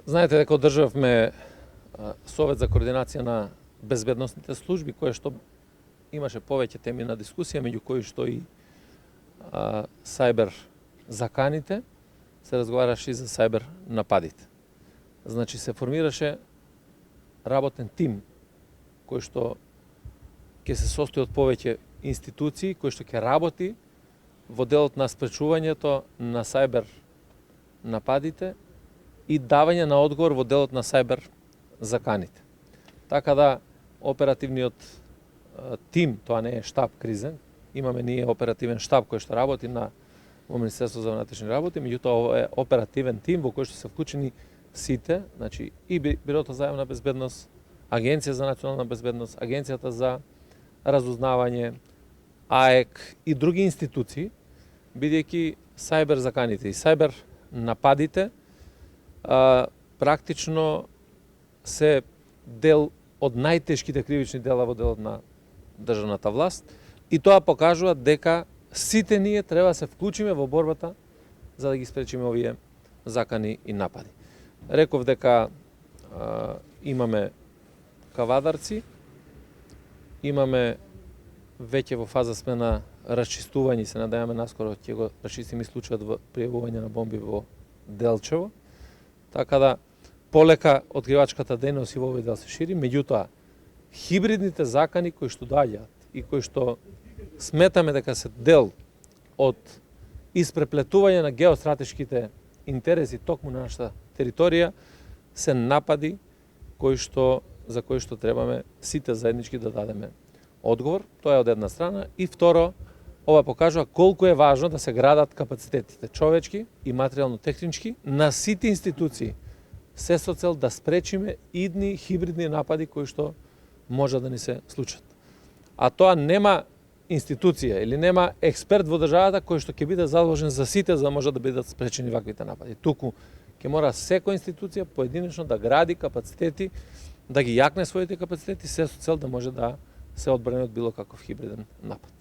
Знаете дека одржавме Совет за координација на безбедносните служби, кое што имаше повеќе теми на дискусија, меѓу кои што и сајбер заканите, се разговараше и за сајбер нападите. Значи се формираше работен тим кој што ќе се состои од повеќе институции, кој што ќе работи во делот на спречувањето на сајбер нападите и давање на одговор во делот на сајбер заканите. Така да оперативниот тим, тоа не е штаб кризен, имаме ние оперативен штаб кој што работи во Министерство за внатрешни работи, меѓутоа ова е оперативен тим во кој што се вклучени сите, значи и Бирото за јавна безбедност, Агенција за национална безбедност, Агенцијата за разузнавање, АЕК и други институции, бидејќи сајбер заканите и сајбер нападите практично се дел од најтешките кривични дела во делот на државната власт и тоа покажува дека сите ние треба да се вклучиме во борбата за да ги спречиме овие закани и напади. Реков дека имаме кавадарци, имаме веќе во фаза сме на расчистување, се надеваме наскоро ќе го расчистиме случајот во пријавување на бомби во Делчево. Така да полека откривачката дејност и во овој дел се шири, меѓутоа хибридните закани кои што доаѓаат и кои што сметаме дека се дел од испреплетување на геостратешките интереси токму на нашата територија се напади за кои што требаме сите заеднички да дадеме одговор. Тоа е од една страна и второ, ова покажува колку е важно да се градат капацитетите човечки и материјално-технички на сите институции, се со цел да спречиме идни хибридни напади кои што може да ни се случат. А тоа нема институција или нема експерт во државата кој што ќе биде задолжен за сите за да може да бидат спречени ваквите напади. Туку ќе мора секоја институција поединечно да гради капацитети, да ги јакне своите капацитети, се со цел да може да се одбрани од било каков хибриден напад.